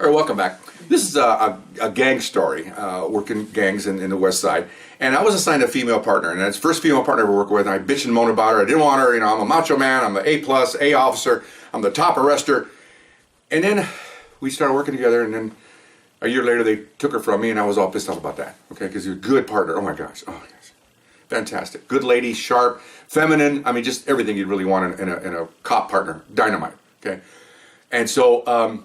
All right, welcome back. This is a gang story, working gangs in the West Side. And I was assigned a female partner, and it's the first female partner I ever worked with, and I bitched and moaned about her. I didn't want her, I'm a macho man, I'm the A+, A officer, I'm the top arrester. And then we started working together, and then a year later they took her from me, and I was all pissed off about that, okay, because you're a good partner. Oh my gosh, fantastic. Good lady, sharp, feminine, just everything you'd really want in a cop partner. Dynamite, okay? And so,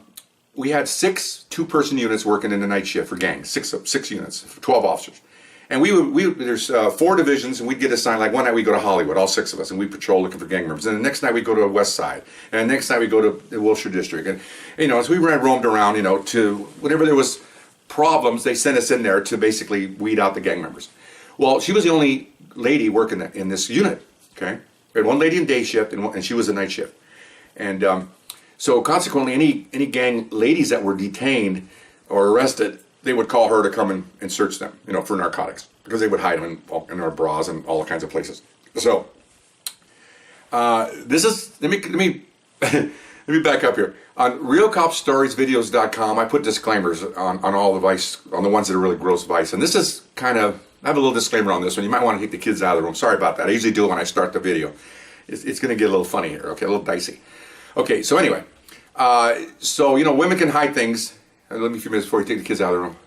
we had 6 two-person units working in the night shift for gangs, six units, 12 officers. And there's 4 divisions, and we'd get assigned, like one night we go to Hollywood, all 6 of us, and we patrol looking for gang members. And the next night we go to West Side, and the next night we go to the Wilshire District. And, so we roamed around, to, whenever there was problems, they sent us in there to basically weed out the gang members. Well, she was the only lady working in this unit, okay? We had one lady in day shift, and she was a night shift. And, so consequently, any gang ladies that were detained or arrested, they would call her to come and search them, for narcotics, because they would hide them in our bras and all kinds of places. So this is let me let me back up here. On RealCopStoriesVideos.com, I put disclaimers on all the vice, on the ones that are really gross vice, and this is kind of, I have a little disclaimer on this one. You might want to take the kids out of the room. Sorry about that. I usually do it when I start the video. It's going to get a little funny here, okay, a little dicey. Okay, so anyway, women can hide things. Let me a few minutes before you take the kids out of the room.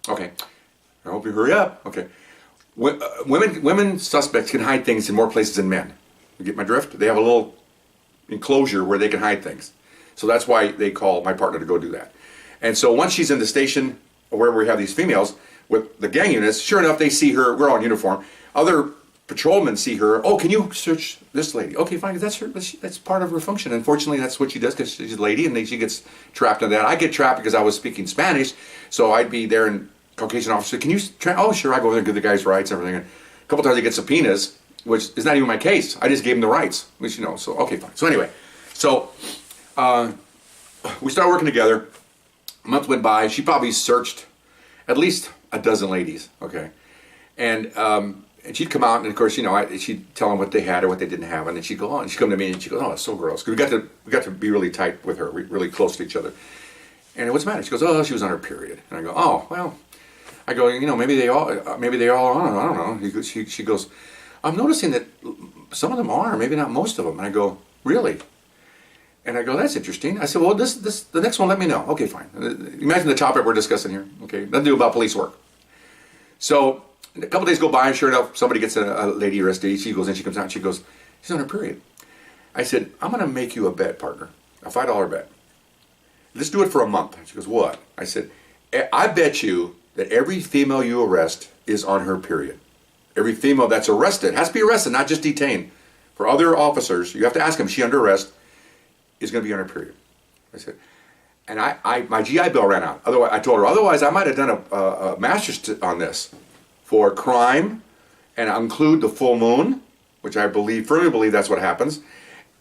Okay, I hope you hurry up. Okay, women suspects can hide things in more places than men. You get my drift? They have a little enclosure where they can hide things. So that's why they call my partner to go do that. And so once she's in the station where we have these females with the gang units, sure enough, they see her. We're all in uniform. Other patrolmen see her. Oh, can you search this lady? Okay, fine. That's her. That's part of her function. Unfortunately, that's what she does because she's a lady, and then she gets trapped in that. I get trapped because I was speaking Spanish, so I'd be there, and Caucasian officer, can you? Oh, sure. I go over there and give the guys rights and everything. And a couple times I get subpoenas, which is not even my case. I just gave them the rights, which So okay, fine. So anyway, we started working together. A month went by. She probably searched at least a dozen ladies. Okay, and she'd come out, and of course, she'd tell them what they had or what they didn't have, and then she'd go on. She'd come to me, and she'd go, "Oh, it's so gross." Because we got to be really tight with her, really close to each other. And what's the matter? She goes, "Oh, she was on her period." And I go, "Oh, well." I go, maybe they all are. I don't know. She goes, "I'm noticing that some of them are, maybe not most of them." And I go, "Really?" And I go, "That's interesting." I said, "Well, the next one, let me know." Okay, fine. Imagine the topic we're discussing here. Okay, nothing to do about police work. So a couple days go by, and sure enough, somebody gets a lady arrested. She goes in, she comes out, and she goes, "She's on her period." I said, "I'm going to make you a bet, partner, a $5 bet. Let's do it for a month." She goes, "What?" I said, "I bet you that every female you arrest is on her period. Every female that's arrested, has to be arrested, not just detained. For other officers, you have to ask them, is she under arrest, is going to be on her period." I said, and my GI Bill ran out. Otherwise, I told her, otherwise I might have done a master's on this for crime, and I'll include the full moon, which I firmly believe that's what happens,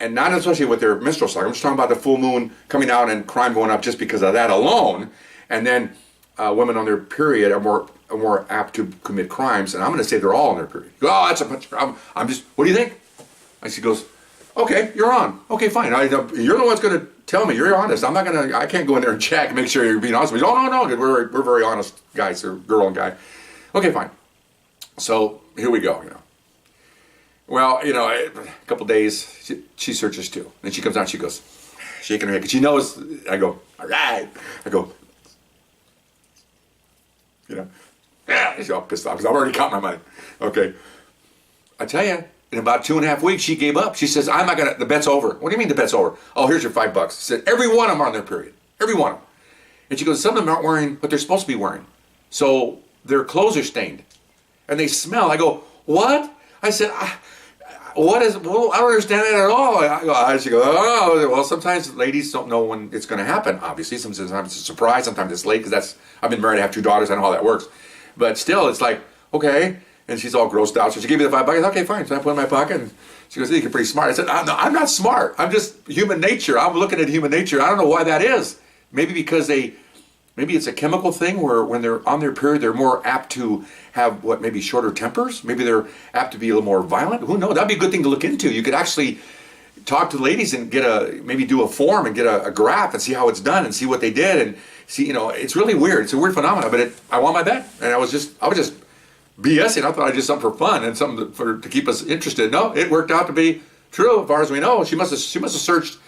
and not especially with their menstrual cycle. I'm just talking about the full moon coming out and crime going up just because of that alone, and then women on their period are more apt to commit crimes, and I'm going to say they're all on their period. "Oh, that's a bunch of problems. What do you think?" And she goes, "Okay, you're on. Okay, fine. You're the one's going to tell me. You're honest. I can't go in there and check and make sure you're being honest with me." "Oh, no. We're very honest guys, or girl and guy." Okay, fine. So here we go, Well, a couple days, she searches too. Then she comes out, she goes, shaking her head, because she knows. I go, "All right." I go, she's all pissed off because I've already caught my money. Okay. I tell you, in about 2.5 weeks, she gave up. She says, "I'm not going to, the bet's over." "What do you mean the bet's over?" "Oh, here's your $5. She said, every one of them are on their period. Every one of them." And she goes, "Some of them aren't wearing what they're supposed to be wearing. So their clothes are stained. And they smell." I go, "What?" I said, Well, I don't understand that at all." She goes, "Oh, well, sometimes ladies don't know when it's going to happen, obviously. Sometimes it's a surprise, sometimes it's late, because I've been married, I have 2 daughters, I know how that works. But still, it's like, okay." And she's all grossed out. So she gave me the $5. Okay, fine. So I put it in my pocket, and she goes, "Hey, you're pretty smart." I said, I'm not smart. I'm just human nature. I'm looking at human nature. I don't know why that is. Maybe because maybe it's a chemical thing where when they're on their period, they're more apt to have maybe shorter tempers. Maybe they're apt to be a little more violent. Who knows? That'd be a good thing to look into. You could actually talk to the ladies and maybe do a form and get a graph and see how it's done and see what they did and see, it's really weird. It's a weird phenomenon, but I won my bet, and I was just BSing. I thought I did something for fun and something to keep us interested. No, it worked out to be true as far as we know. She must have searched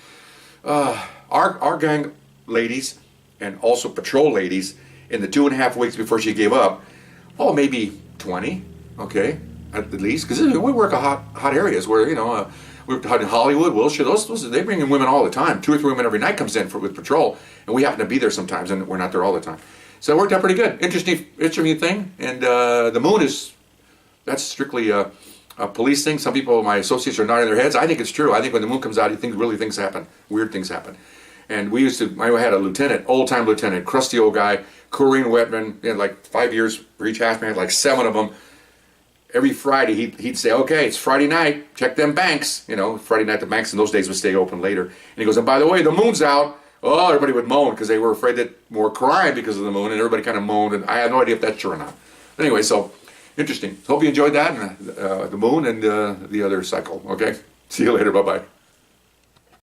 our gang ladies and also patrol ladies in the 2.5 weeks before she gave up. Oh, maybe 20, okay, at least, because we work a hot areas where we worked in Hollywood, Wilshire. Those they bring in women all the time. 2 or 3 women every night comes in with patrol, and we happen to be there sometimes, and we're not there all the time. So it worked out pretty good. Interesting thing. And the moon that's strictly a police thing. Some people, my associates, are nodding their heads. I think it's true. I think when the moon comes out, things happen. Weird things happen. And I had a lieutenant, old-time lieutenant, crusty old guy, Corrine Wetman, like 5 years for each half man, had like 7 of them. Every Friday, he'd say, okay, it's Friday night, check them banks. Friday night, the banks in those days would stay open later. And he goes, and by the way, the moon's out. Oh, everybody would moan because they were afraid that more crime because of the moon, and everybody kind of moaned, and I had no idea if that's true or not. But anyway, so interesting. Hope you enjoyed that, and the moon and the other cycle. Okay? See you later. Bye-bye.